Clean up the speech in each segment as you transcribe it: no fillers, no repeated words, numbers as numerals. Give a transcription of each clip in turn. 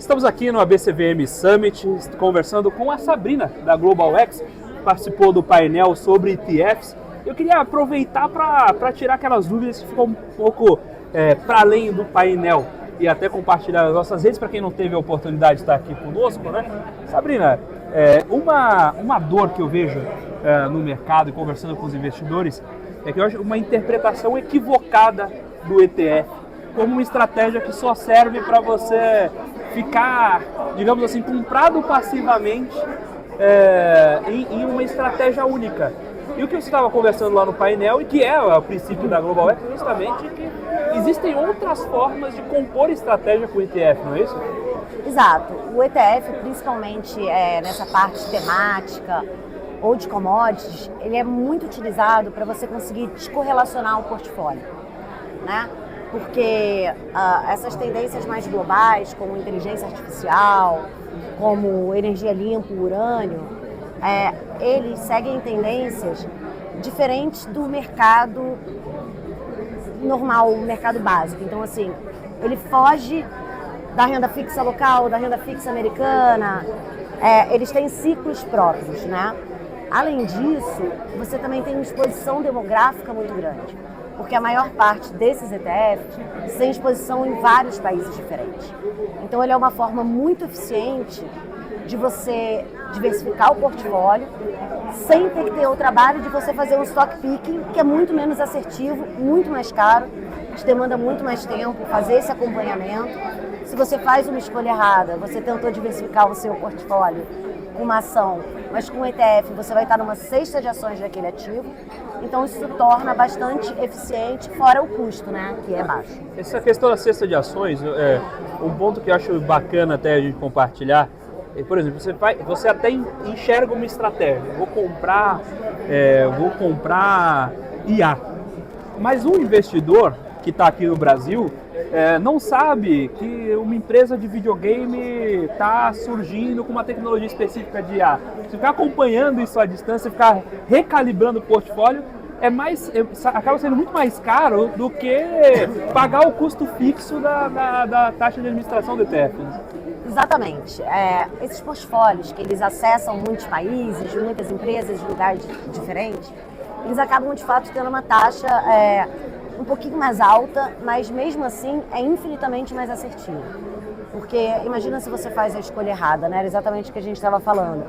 Estamos aqui no ABCVM Summit, conversando com a Sabrina, da Global X, que participou do painel sobre ETFs. Eu queria aproveitar para tirar aquelas dúvidas que ficam um pouco para além do painel e até compartilhar as nossas redes para quem não teve a oportunidade de estar aqui conosco, né? Sabrina, uma dor que eu vejo no mercado e conversando com os investidores é que eu acho uma interpretação equivocada do ETF como uma estratégia que só serve para você ficar, digamos assim, comprado passivamente em uma estratégia única. E o que você estava conversando lá no painel, e que é o princípio da Global X, justamente que existem outras formas de compor estratégia com o ETF, não é isso? Exato. O ETF, principalmente nessa parte temática ou de commodities, ele é muito utilizado para você conseguir descorrelacionar o portfólio, né? Porque essas tendências mais globais, como inteligência artificial, como energia limpa, urânio, eles seguem tendências diferentes do mercado normal, o mercado básico. Então, assim, ele foge da renda fixa local, da renda fixa americana, eles têm ciclos próprios, né? Além disso, você também tem uma exposição demográfica muito grande, porque a maior parte desses ETFs tem exposição em vários países diferentes. Então, ele é uma forma muito eficiente de você diversificar o portfólio sem ter que ter o trabalho de você fazer um stock picking, que é muito menos assertivo, muito mais caro, te demanda muito mais tempo fazer esse acompanhamento. Se você faz uma escolha errada, você tentou diversificar o seu portfólio com uma ação, mas com o ETF você vai estar numa cesta de ações daquele ativo, então isso torna bastante eficiente, fora o custo, né, que é baixo. Essa questão da cesta de ações, um ponto que eu acho bacana até a gente compartilhar, por exemplo, você até enxerga uma estratégia, vou comprar IA, mas um investidor que está aqui no Brasil não sabe que uma empresa de videogame está surgindo com uma tecnologia específica de IA. Se ficar acompanhando isso à distância, ficar recalibrando o portfólio, acaba sendo muito mais caro do que pagar o custo fixo da taxa de administração do ETF. Exatamente. Esses portfólios que eles acessam muitos países, muitas empresas de lugares diferentes, eles acabam de fato tendo uma taxa um pouquinho mais alta, mas mesmo assim é infinitamente mais assertivo. Porque imagina se você faz a escolha errada, né? Era exatamente o que a gente estava falando.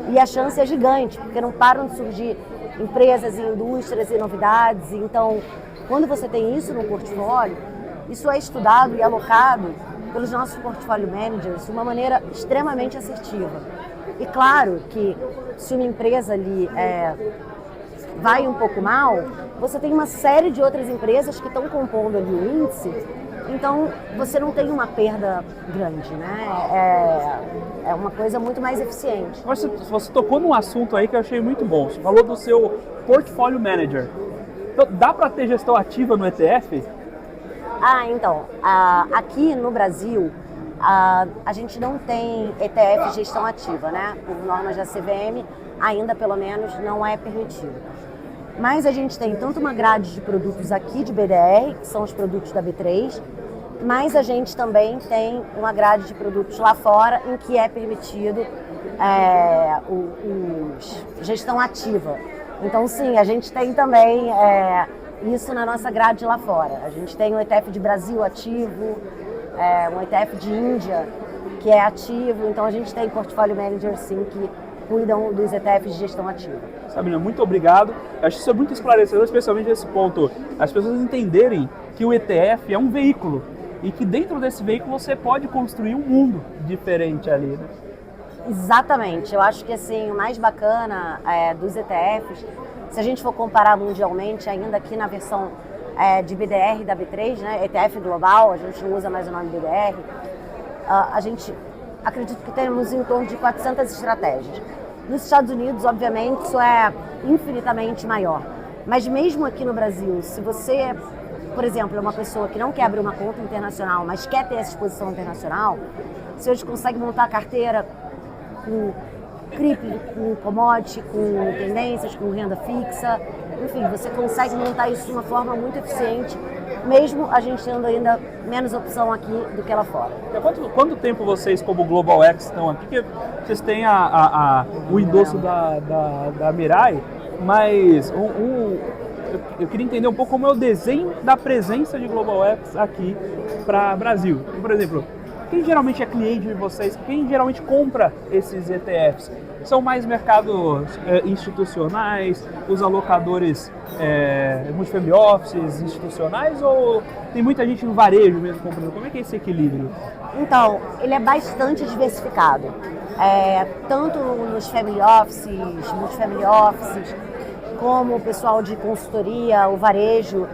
E a chance é gigante, porque não param de surgir empresas e indústrias e novidades. Então, quando você tem isso no portfólio, isso é estudado e alocado pelos nossos portfólio managers de uma maneira extremamente assertiva. E claro que se uma empresa ali vai um pouco mal, você tem uma série de outras empresas que estão compondo ali o índice, então você não tem uma perda grande, né? É uma coisa muito mais eficiente. Você tocou num assunto aí que eu achei muito bom. Você falou do seu portfólio manager. Então, dá para ter gestão ativa no ETF? Então, aqui no Brasil, a gente não tem ETF gestão ativa, né? Por normas da CVM, ainda pelo menos não é permitido. Mas a gente tem tanto uma grade de produtos aqui de BDR, que são os produtos da B3, mas a gente também tem uma grade de produtos lá fora em que é permitido gestão ativa. Então, sim, a gente tem também isso na nossa grade lá fora. A gente tem um ETF de Brasil ativo, um ETF de Índia que é ativo, então a gente tem portfólio manager sim que cuidam dos ETFs de gestão ativa. Sabrina, muito obrigado. Eu acho que isso é muito esclarecedor, especialmente nesse ponto, as pessoas entenderem que o ETF é um veículo e que dentro desse veículo você pode construir um mundo diferente ali, né? Exatamente. Eu acho que assim, o mais bacana dos ETFs, se a gente for comparar mundialmente, ainda aqui na versão de BDR da B3, né, ETF global, a gente não usa mais o nome BDR, a gente acredita que temos em torno de 400 estratégias. Nos Estados Unidos, obviamente, isso é infinitamente maior. Mas mesmo aqui no Brasil, se você, por exemplo, é uma pessoa que não quer abrir uma conta internacional, mas quer ter essa exposição internacional, se hoje consegue montar a carteira com cripto, com commodity, com tendências, com renda fixa, enfim, você consegue montar isso de uma forma muito eficiente mesmo a gente tendo ainda menos opção aqui do que lá fora. Quanto tempo vocês, como Global X, estão aqui? Porque vocês têm o endosso da Mirai, mas eu queria entender um pouco como é o desenho da presença de Global X aqui para o Brasil. Por exemplo, quem geralmente é cliente de vocês, quem geralmente compra esses ETFs? São mais mercados institucionais, os alocadores multifamily offices institucionais, ou tem muita gente no varejo mesmo comprando? Como é que é esse equilíbrio? Então, ele é bastante diversificado. Tanto nos family offices, multifamily offices, como o pessoal de consultoria, o varejo,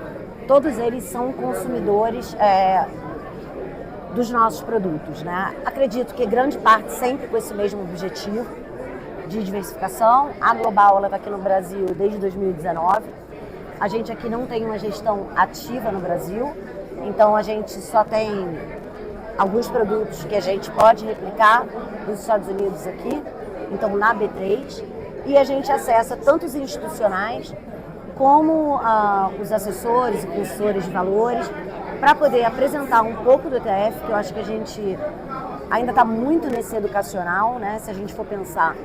todos eles são consumidores dos nossos produtos, né? Acredito que grande parte sempre com esse mesmo objetivo de diversificação. A Global, ela está aqui no Brasil desde 2019. A gente aqui não tem uma gestão ativa no Brasil, então a gente só tem alguns produtos que a gente pode replicar nos Estados Unidos aqui, então na B3, e a gente acessa tanto os institucionais como os assessores e consultores de valores para poder apresentar um pouco do ETF, que eu acho que a gente ainda está muito nesse educacional, né? Se a gente for pensar,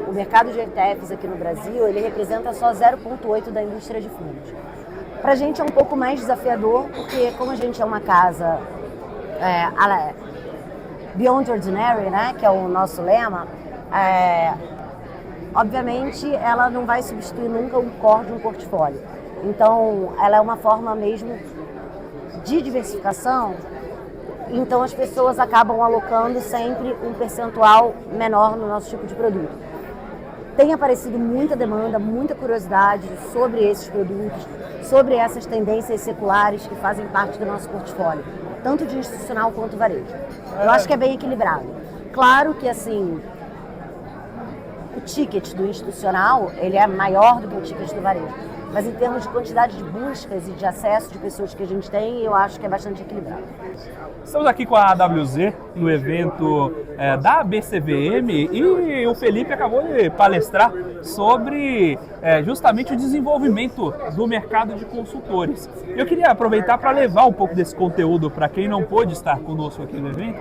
o mercado de ETFs aqui no Brasil, ele representa só 0,8% da indústria de fundos. Para a gente é um pouco mais desafiador, porque como a gente é uma casa Beyond Ordinary, né, que é o nosso lema, obviamente ela não vai substituir nunca um core de um portfólio. Então, ela é uma forma mesmo de diversificação, então as pessoas acabam alocando sempre um percentual menor no nosso tipo de produto. Tem aparecido muita demanda, muita curiosidade sobre esses produtos, sobre essas tendências seculares que fazem parte do nosso portfólio, tanto de institucional quanto varejo. Eu acho que é bem equilibrado. Claro que, assim, o ticket do institucional, ele é maior do que o ticket do varejo. Mas em termos de quantidade de buscas e de acesso de pessoas que a gente tem, eu acho que é bastante equilibrado. Estamos aqui com a AWZ no evento da BCVM e o Felipe acabou de palestrar sobre justamente o desenvolvimento do mercado de consultores. Eu queria aproveitar para levar um pouco desse conteúdo para quem não pôde estar conosco aqui no evento.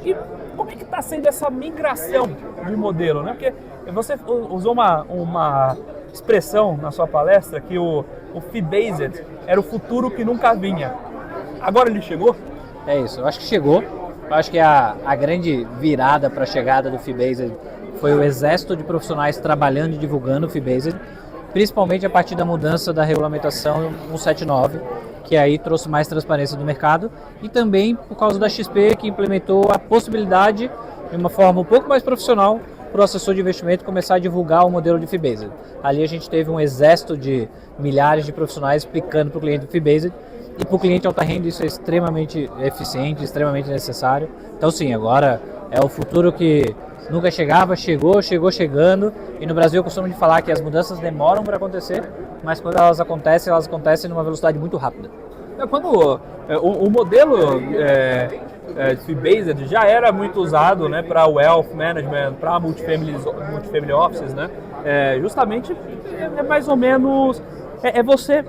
E como é que está sendo essa migração de modelo, né? Porque você usou uma expressão na sua palestra que o fee-based era o futuro que nunca vinha. Agora ele chegou? É isso, eu acho que chegou. Eu acho que a grande virada para a chegada do fee-based foi o exército de profissionais trabalhando e divulgando o fee-based, principalmente a partir da mudança da regulamentação 179, que aí trouxe mais transparência do mercado, e também por causa da XP, que implementou a possibilidade, de uma forma um pouco mais profissional, para o assessor de investimento começar a divulgar o modelo de fee-based. Ali a gente teve um exército de milhares de profissionais explicando para o cliente o fee-based, e para o cliente alta renda isso é extremamente eficiente, extremamente necessário. Então sim, agora é o futuro que nunca chegava, chegando, e no Brasil eu costumo de falar que as mudanças demoram para acontecer, mas quando elas acontecem numa velocidade muito rápida. Quando o modelo fee-based já era muito usado, né, para wealth management, para multifamily offices, né? Justamente é mais ou menos você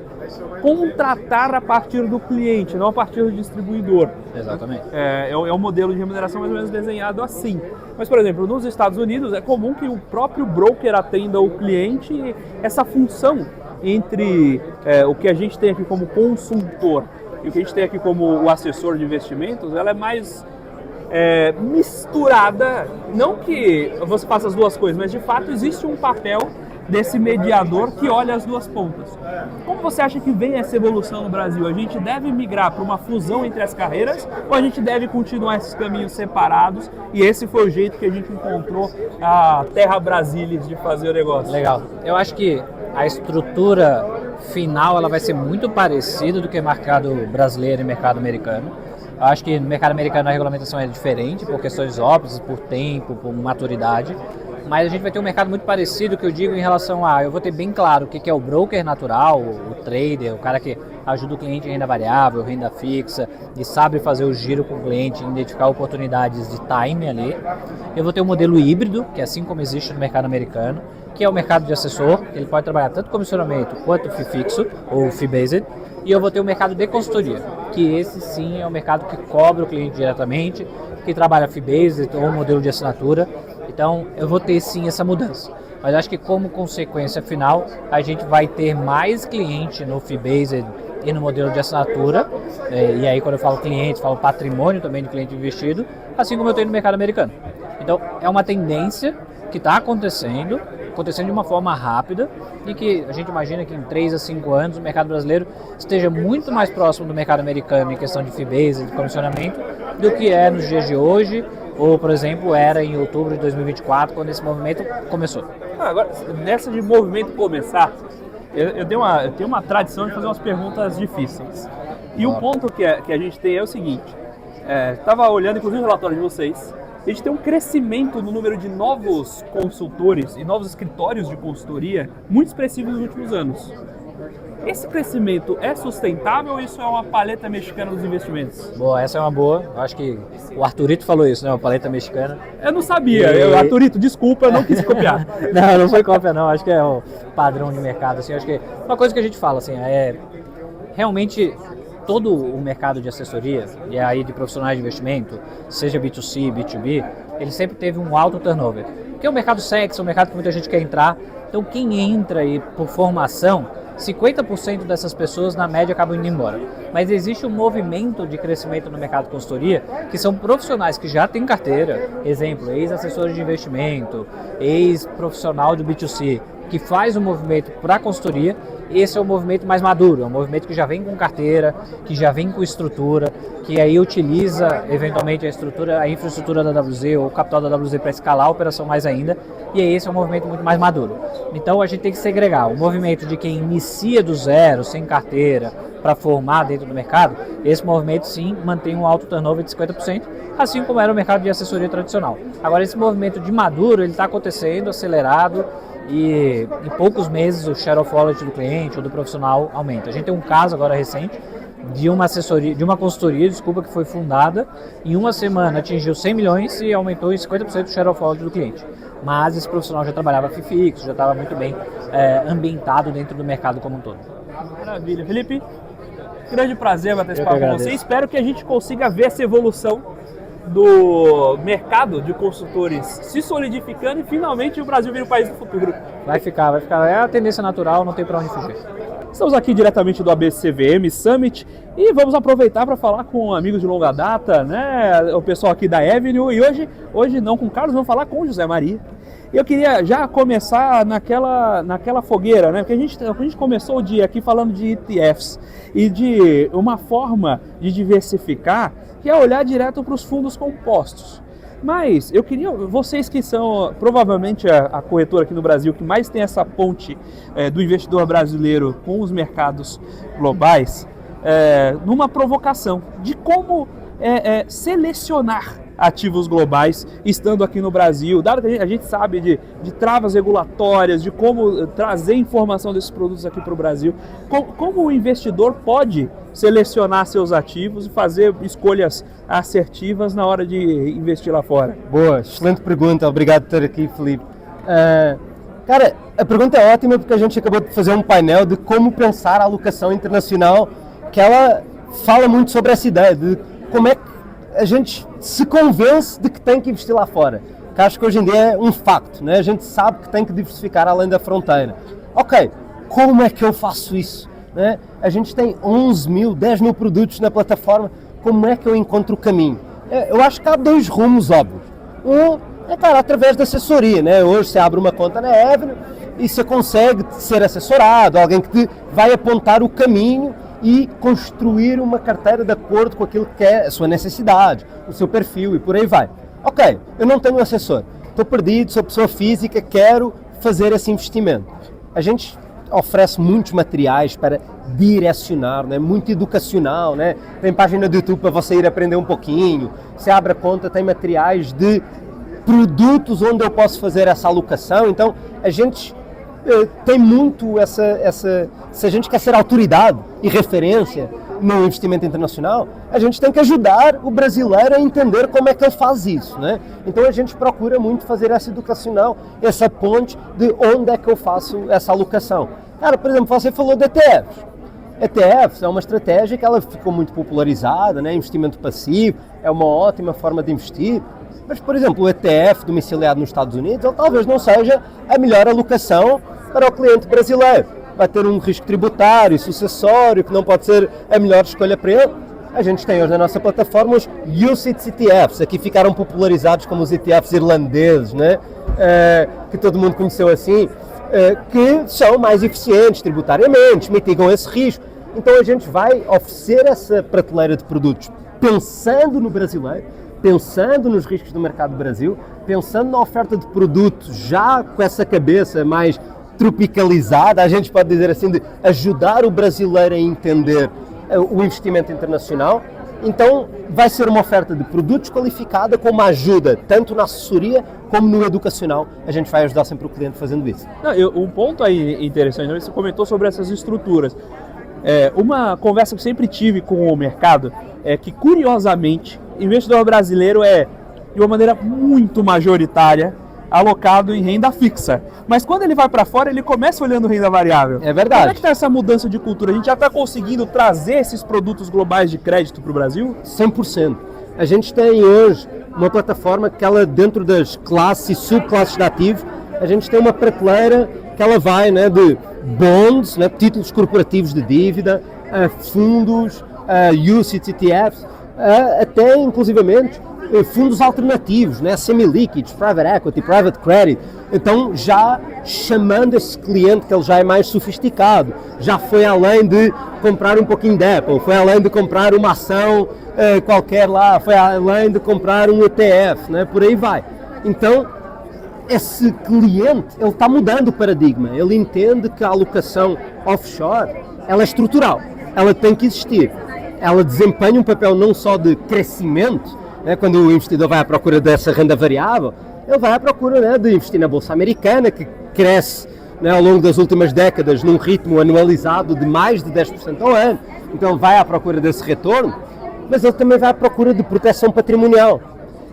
contratar a partir do cliente, não a partir do distribuidor. Exatamente. É um modelo de remuneração mais ou menos desenhado assim. Mas, por exemplo, nos Estados Unidos é comum que o próprio broker atenda o cliente, e essa função entre o que a gente tem aqui como consultor e o que a gente tem aqui como o assessor de investimentos, ela é mais misturada. Não que você faça as duas coisas, mas de fato existe um papel desse mediador que olha as duas pontas. Como você acha que vem essa evolução no Brasil? A gente deve migrar para uma fusão entre as carreiras ou a gente deve continuar esses caminhos separados? E esse foi o jeito que a gente encontrou a Terra Brasilis de fazer o negócio. Legal. Eu acho que a estrutura final ela vai ser muito parecida do que o mercado brasileiro e mercado americano. Eu acho que no mercado americano a regulamentação é diferente por questões óbvias, por tempo, por maturidade. Mas a gente vai ter um mercado muito parecido, que eu digo em relação a... Eu vou ter bem claro o que é o broker natural, o trader, o cara que ajuda o cliente em renda variável, renda fixa, e sabe fazer o giro com o cliente, identificar oportunidades de time ali. Eu vou ter um modelo híbrido, que é assim como existe no mercado americano, que é o mercado de assessor, que ele pode trabalhar tanto comissionamento quanto fee fixo, ou fee-based. e eu vou ter o mercado de consultoria, que esse sim é o mercado que cobra o cliente diretamente, que trabalha fee-based ou modelo de assinatura. Então eu vou ter sim essa mudança. Mas acho que como consequência final, a gente vai ter mais cliente no fee-based e no modelo de assinatura, e aí quando eu falo cliente, falo patrimônio também de cliente investido, assim como eu tenho no mercado americano. Então é uma tendência que está acontecendo de uma forma rápida e que a gente imagina que em 3 a 5 anos o mercado brasileiro esteja muito mais próximo do mercado americano em questão de fee-based, de comissionamento, do que é nos dias de hoje, ou por exemplo era em outubro de 2024, quando esse movimento começou. Agora, nessa de movimento começar, eu tenho uma tradição de fazer umas perguntas difíceis. E o ponto que a gente tem é o seguinte, estava olhando inclusive o relatório de vocês, a gente tem um crescimento no número de novos consultores e novos escritórios de consultoria muito expressivo nos últimos anos. Esse crescimento é sustentável ou isso é uma paleta mexicana dos investimentos? Boa, essa é uma boa. Eu acho que o Arthurito falou isso, né? Uma paleta mexicana. Eu não sabia. Arthurito, desculpa, eu não quis copiar. Não foi cópia não. Acho que é o padrão de mercado. Assim, acho que uma coisa que a gente fala, assim, realmente todo o mercado de assessoria, e aí de profissionais de investimento, seja B2C, B2B, ele sempre teve um alto turnover. Porque é um mercado sexy, é um mercado que muita gente quer entrar. Então quem entra aí por formação, 50% dessas pessoas na média acabam indo embora. Mas existe um movimento de crescimento no mercado de consultoria, que são profissionais que já têm carteira, exemplo, ex-assessores de investimento, ex-profissional de B2C, que faz um movimento para a consultoria. Esse é o movimento mais maduro, é um movimento que já vem com carteira, que já vem com estrutura, que aí utiliza eventualmente a infraestrutura da WZ ou o capital da WZ para escalar a operação mais ainda, e aí esse é um movimento muito mais maduro. Então a gente tem que segregar o movimento de quem inicia do zero, sem carteira, para formar dentro do mercado. Esse movimento sim mantém um alto turnover de 50%, assim como era o mercado de assessoria tradicional. Agora esse movimento de maduro, ele está acontecendo, acelerado, e em poucos meses o share of wallet do cliente ou do profissional aumenta. A gente tem um caso agora recente de uma consultoria, que foi fundada, em uma semana atingiu 100 milhões e aumentou em 50% o share of wallet do cliente. Mas esse profissional já trabalhava fixo, já estava muito bem ambientado dentro do mercado como um todo. Maravilha. Felipe, grande prazer bater esse papo com você. Espero que a gente consiga ver essa evolução do mercado de consultores se solidificando e finalmente o Brasil vira o país do futuro. Vai ficar. É a tendência natural, não tem para onde fugir. Estamos aqui diretamente do ABCVM Summit e vamos aproveitar para falar com amigos de longa data, né? O pessoal aqui da Avenue, e hoje não com o Carlos, vamos falar com o José Maria. Eu queria já começar naquela fogueira, né? Porque a gente começou o dia aqui falando de ETFs e de uma forma de diversificar que é olhar direto para os fundos compostos. Mas eu queria, vocês que são provavelmente a corretora aqui no Brasil que mais tem essa ponte do investidor brasileiro com os mercados globais, numa provocação de como selecionar ativos globais estando aqui no Brasil, dado que a gente sabe de travas regulatórias, de como trazer informação desses produtos aqui para o Brasil, como o investidor pode selecionar seus ativos e fazer escolhas assertivas na hora de investir lá fora? Boa, excelente pergunta, obrigado por estar aqui, Felipe. Cara, a pergunta é ótima porque a gente acabou de fazer um painel de como pensar a alocação internacional, que ela fala muito sobre essa ideia de como é que a gente se convence de que tem que investir lá fora, que acho que hoje em dia é um facto, né? A gente sabe que tem que diversificar além da fronteira. Ok, como é que eu faço isso? Né? A gente tem 10 mil produtos na plataforma, como é que eu encontro o caminho? Eu acho que há 2 rumos óbvios. Um é, claro, através da assessoria, né? Hoje você abre uma conta na Avenue e você consegue ser assessorado, alguém que te vai apontar o caminho e construir uma carteira de acordo com aquilo que é a sua necessidade, o seu perfil e por aí vai. Ok, eu não tenho um assessor, estou perdido, sou pessoa física, quero fazer esse investimento. A gente oferece muitos materiais para direcionar, né? Muito educacional, né? Tem página do YouTube para você ir aprender um pouquinho, você abre a conta, tem materiais de produtos onde eu posso fazer essa alocação, então a gente tem muito se a gente quer ser autoridade e referência no investimento internacional, a gente tem que ajudar o brasileiro a entender como é que ele faz isso, né? Então a gente procura muito fazer essa educacional, essa ponte de onde é que eu faço essa alocação. Cara, por exemplo, você falou de ETFs. ETFs é uma estratégia que ela ficou muito popularizada, né? Investimento passivo, é uma ótima forma de investir. Mas, por exemplo, o ETF domiciliado nos Estados Unidos, ele talvez não seja a melhor alocação para o cliente brasileiro. Vai ter um risco tributário, sucessório, que não pode ser a melhor escolha para ele. A gente tem hoje na nossa plataforma os UCITS ETFs, aqui ficaram popularizados como os ETFs irlandeses, né? Que todo mundo conheceu assim, que são mais eficientes tributariamente, mitigam esse risco. Então a gente vai oferecer essa prateleira de produtos pensando no brasileiro, pensando nos riscos do mercado do Brasil, pensando na oferta de produtos já com essa cabeça mais tropicalizada, a gente pode dizer assim, de ajudar o brasileiro a entender o investimento internacional. Então vai ser uma oferta de produtos qualificada com uma ajuda tanto na assessoria como no educacional. A gente vai ajudar sempre o cliente fazendo isso. Um ponto aí interessante, você comentou sobre essas estruturas. Uma conversa que eu sempre tive com o mercado é que, curiosamente, o investidor brasileiro é, de uma maneira muito majoritária, alocado em renda fixa. Mas quando ele vai para fora, ele começa olhando renda variável. É verdade. Como é que está essa mudança de cultura? A gente já está conseguindo trazer esses produtos globais de crédito para o Brasil? 100%. A gente tem hoje uma plataforma que ela, dentro das classes e subclasses de ativos, a gente tem uma prateleira que ela vai, né, de bonds, né, títulos corporativos de dívida, fundos, UCITS ETFs, até inclusivamente fundos alternativos, né, semi-líquidos, private equity, private credit. Então já chamando esse cliente que ele já é mais sofisticado, já foi além de comprar um pouquinho de Apple, foi além de comprar uma ação qualquer lá, foi além de comprar um ETF, né, por aí vai. Então esse cliente, ele está mudando o paradigma, ele entende que a alocação offshore, ela é estrutural, ela tem que existir, ela desempenha um papel não só de crescimento, né, quando o investidor vai à procura dessa renda variável, ele vai à procura, né, de investir na Bolsa Americana, que cresce, né, ao longo das últimas décadas num ritmo anualizado de mais de 10% ao ano, então vai à procura desse retorno, mas ele também vai à procura de proteção patrimonial,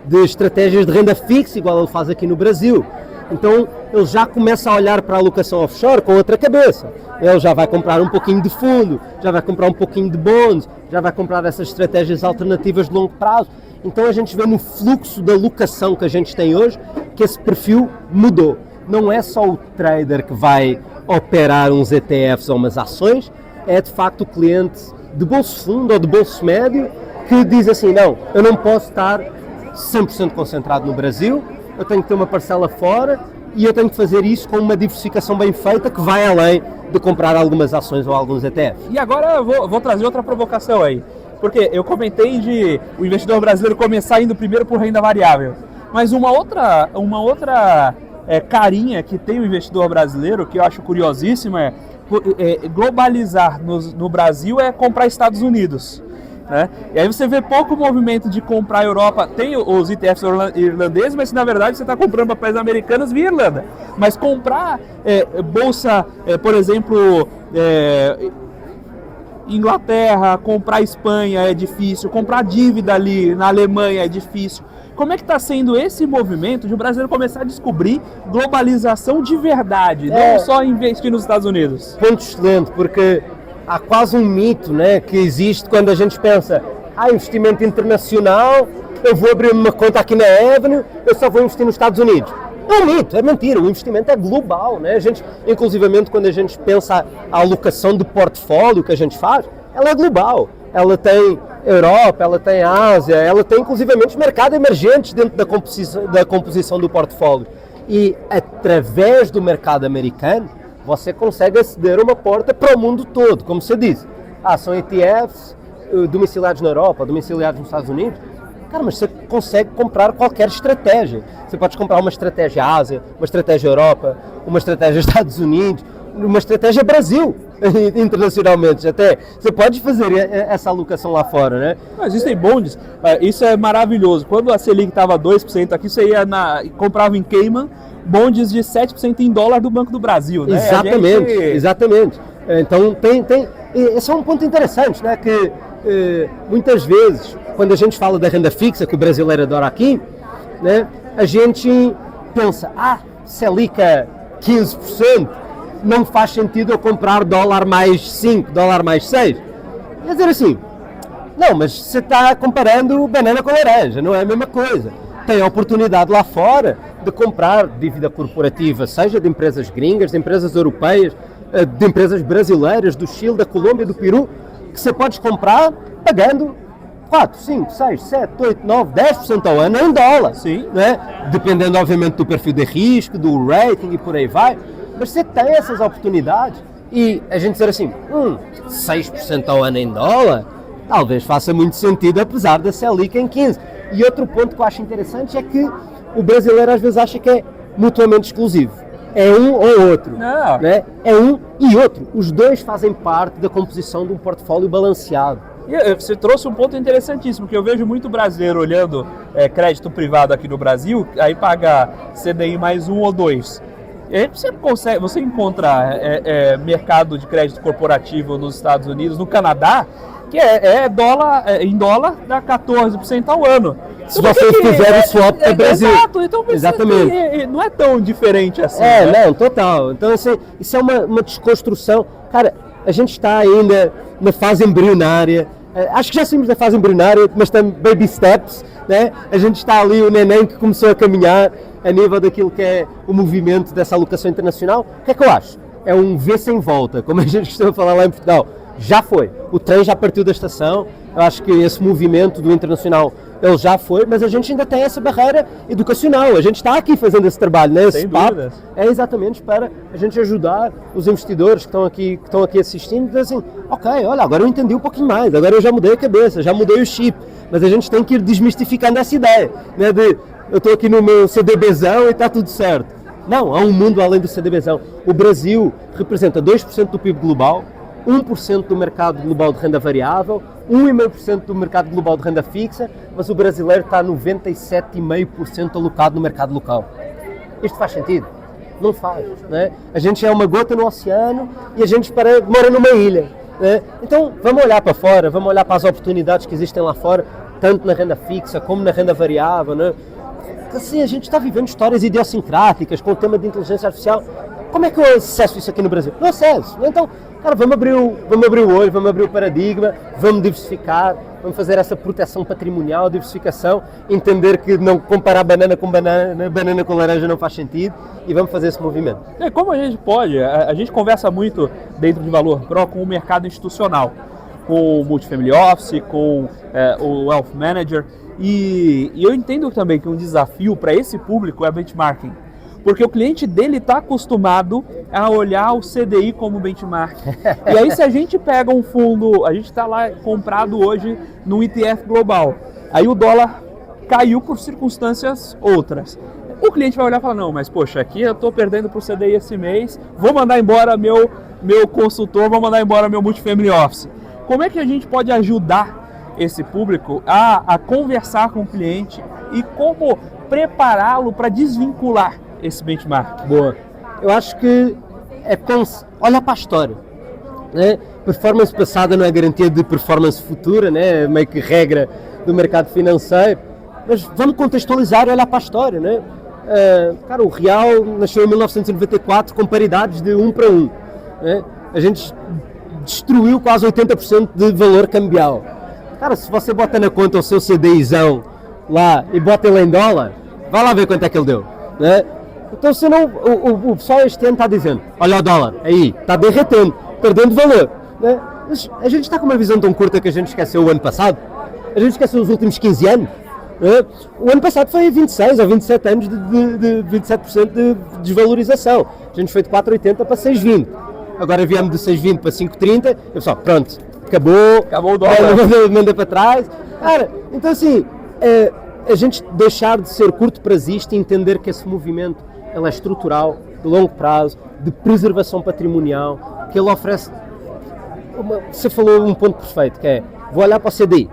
de estratégias de renda fixa, igual ele faz aqui no Brasil. Então ele já começa a olhar para a alocação offshore com outra cabeça. Ele já vai comprar um pouquinho de fundo, já vai comprar um pouquinho de bonds, já vai comprar essas estratégias alternativas de longo prazo. Então a gente vê no fluxo da alocação que a gente tem hoje que esse perfil mudou. Não é só o trader que vai operar uns ETFs ou umas ações, é de facto o cliente de bolso fundo ou de bolso médio que diz assim, não, eu não posso estar 100% concentrado no Brasil, eu tenho que ter uma parcela fora e eu tenho que fazer isso com uma diversificação bem feita que vai além de comprar algumas ações ou alguns ETFs. E agora eu vou trazer outra provocação aí, porque eu comentei de o investidor brasileiro começar indo primeiro por renda variável, mas uma outra carinha que tem o investidor brasileiro, que eu acho curiosíssima, é globalizar no Brasil é comprar Estados Unidos. Né? E aí você vê pouco movimento de comprar a Europa, tem os ETFs irlandeses, mas na verdade você está comprando papéis americanos via Irlanda. Mas comprar bolsa, por exemplo, Inglaterra, comprar Espanha é difícil, comprar dívida ali na Alemanha é difícil. Como é que está sendo esse movimento de o brasileiro começar a descobrir globalização de verdade, não só investir nos Estados Unidos? Ponto excelente, porque há quase um mito, né, que existe quando a gente pensa, investimento internacional, eu vou abrir uma conta aqui na Avenue, eu só vou investir nos Estados Unidos. É um mito, é mentira, o investimento é global, né? A gente, inclusivamente quando a gente pensa a alocação do portfólio que a gente faz, ela é global. Ela tem Europa, ela tem Ásia, ela tem inclusivamente mercados emergentes dentro da composição do portfólio. E através do mercado americano, você consegue aceder a uma porta para o mundo todo, como você disse. São ETFs domiciliados na Europa, domiciliados nos Estados Unidos. Cara, mas você consegue comprar qualquer estratégia. Você pode comprar uma estratégia Ásia, uma estratégia Europa, uma estratégia Estados Unidos, uma estratégia Brasil, internacionalmente até. Você pode fazer essa alocação lá fora, né? Existem bondes, isso é maravilhoso. Quando a Selic estava 2% aqui, você ia comprava em Cayman, bondes de 7% em dólar do Banco do Brasil, né? Exatamente, exatamente. Então esse é um ponto interessante, né? Que muitas vezes, quando a gente fala da renda fixa, que o brasileiro adora aqui, né? A gente pensa, Selic 15%, não faz sentido eu comprar dólar mais 5, dólar mais 6. Quer dizer assim, não, mas você está comparando banana com laranja, não é a mesma coisa. Tem a oportunidade lá fora de comprar dívida corporativa, seja de empresas gringas, de empresas europeias, de empresas brasileiras, do Chile, da Colômbia, do Peru, que você pode comprar pagando 4, 5, 6, 7, 8, 9, 10% ao ano em dólar. Sim. Né? Dependendo, obviamente, do perfil de risco, do rating e por aí vai. Mas você tem essas oportunidades e a gente dizer assim, 6% ao ano em dólar, talvez faça muito sentido, apesar da Selic em 15%. E outro ponto que eu acho interessante é que o brasileiro às vezes acha que é mutuamente exclusivo. É um ou outro. Não. Né? É um e outro. Os dois fazem parte da composição de um portfólio balanceado. E você trouxe um ponto interessantíssimo, que eu vejo muito brasileiro olhando crédito privado aqui no Brasil, aí paga CDI mais 1 ou 2. E aí você encontra mercado de crédito corporativo nos Estados Unidos, no Canadá, que em dólar dá 14% ao ano. Se vocês fizerem o swap para o Brasil. Exato, então exatamente. Não é tão diferente assim. Não, total. Então isso é uma desconstrução. Cara, a gente está ainda na fase embrionária. Acho que já saímos da fase embrionária, mas estamos baby steps, né? A gente está ali, o neném que começou a caminhar a nível daquilo que é o movimento dessa alocação internacional. O que é que eu acho? É um V sem volta, como a gente costuma falar lá em Portugal. Já foi. O trem já partiu da estação. Eu acho que esse movimento do internacional, ele já foi, mas a gente ainda tem essa barreira educacional. A gente está aqui fazendo esse trabalho, né? Esse papo é exatamente para a gente ajudar os investidores que estão aqui assistindo e dizer assim, ok, olha, agora eu entendi um pouquinho mais, agora eu já mudei a cabeça, já mudei o chip, mas a gente tem que ir desmistificando essa ideia, né? De eu estou aqui no meu CDBzão e está tudo certo. Não, há um mundo além do CDBzão. O Brasil representa 2% do PIB global, 1% do mercado global de renda variável, 1,5% do mercado global de renda fixa, mas o brasileiro está 97,5% alocado no mercado local. Isto faz sentido? Não faz. Né? A gente é uma gota no oceano e a gente mora numa ilha. Né? Então vamos olhar para fora, vamos olhar para as oportunidades que existem lá fora, tanto na renda fixa como na renda variável. Né? Assim, a gente está vivendo histórias idiosincráticas com o tema de inteligência artificial. Como é que eu acesso isso aqui no Brasil? Não acesso. Então, cara, vamos abrir o olho, vamos abrir o paradigma, vamos diversificar, vamos fazer essa proteção patrimonial, diversificação, entender que não comparar banana com laranja não faz sentido e vamos fazer esse movimento. Como a gente pode? A gente conversa muito dentro de Valor Pro com o mercado institucional, com o Multifamily Office, com o Wealth Manager, e eu entendo também que um desafio para esse público é benchmarking. Porque o cliente dele está acostumado a olhar o CDI como benchmark. E aí se a gente pega um fundo, a gente está lá comprado hoje no ETF global, aí o dólar caiu por circunstâncias outras. O cliente vai olhar e falar, não, mas poxa, aqui eu estou perdendo para o CDI esse mês, vou mandar embora meu consultor, vou mandar embora meu Multifamily Office. Como é que a gente pode ajudar esse público a conversar com o cliente e como prepará-lo para desvincular esse benchmark? Boa. Eu acho que olha para a história. Né? Performance passada não é garantia de performance futura, né? É meio que regra do mercado financeiro. Mas vamos contextualizar e olhar para a história. Né? Cara, o real nasceu em 1994 com paridades de 1 para 1. Né? A gente destruiu quase 80% de valor cambial. Cara, se você bota na conta o seu CDIzão lá e bota ele em dólar, vai lá ver quanto é que ele deu. Né? Então, se não, o pessoal este ano está dizendo, olha o dólar, aí, está derretendo, perdendo valor. Né? Mas a gente está com uma visão tão curta que a gente esqueceu o ano passado, a gente esqueceu os últimos 15 anos. Né? O ano passado foi 26 ou 27 anos de 27% de desvalorização. A gente foi de 4,80 para 6,20. Agora viemos de 6,20 para 5,30, e o pessoal, pronto, acabou o dólar. Manda para trás. Cara, então assim, a gente deixar de ser curto prazista e entender que esse movimento ele é estrutural, de longo prazo, de preservação patrimonial, que ele oferece... Você falou um ponto perfeito, que é, vou olhar para o CDI.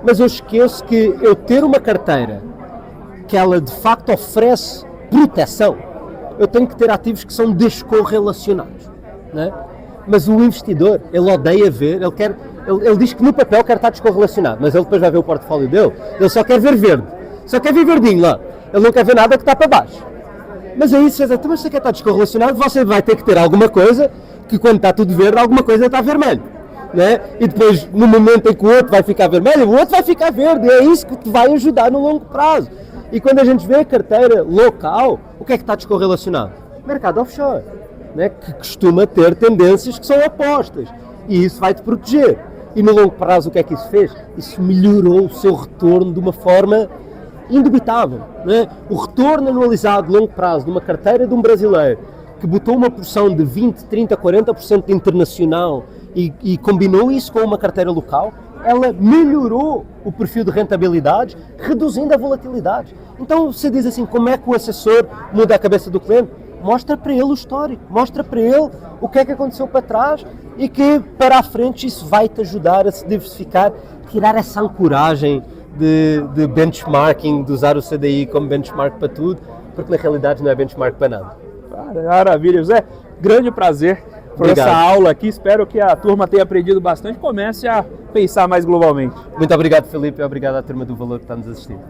Mas eu esqueço que eu ter uma carteira que ela de facto oferece proteção, eu tenho que ter ativos que são descorrelacionados. Né? Mas o investidor, ele odeia ver, ele diz que no papel quer estar descorrelacionado, mas ele depois vai ver o portfólio dele, ele só quer ver verde, só quer ver verdinho lá, ele não quer ver nada que está para baixo. Mas é isso, exatamente, mas você quer estar descorrelacionado, você vai ter que ter alguma coisa que quando está tudo verde, alguma coisa está vermelho. Né? E depois, no momento em que o outro vai ficar vermelho, o outro vai ficar verde. E é isso que te vai ajudar no longo prazo. E quando a gente vê a carteira local, o que é que está descorrelacionado? Mercado offshore, né? Que costuma ter tendências que são opostas. E isso vai te proteger. E no longo prazo, o que é que isso fez? Isso melhorou o seu retorno de uma forma indubitável. Né? O retorno anualizado de longo prazo de uma carteira de um brasileiro que botou uma porção de 20, 30, 40% de internacional e combinou isso com uma carteira local, ela melhorou o perfil de rentabilidade, reduzindo a volatilidade. Então você diz assim, como é que o assessor muda a cabeça do cliente? Mostra para ele o histórico, mostra para ele o que é que aconteceu para trás e que para a frente isso vai te ajudar a se diversificar, tirar essa ancoragem de benchmarking, de usar o CDI como benchmark para tudo, porque na realidade não é benchmark para nada. Maravilha, José. Grande prazer por Obrigado. essa aula aqui. Espero que a turma tenha aprendido bastante e comece a pensar mais globalmente. Muito obrigado, Felipe, e obrigado à turma do Valor que está nos assistindo.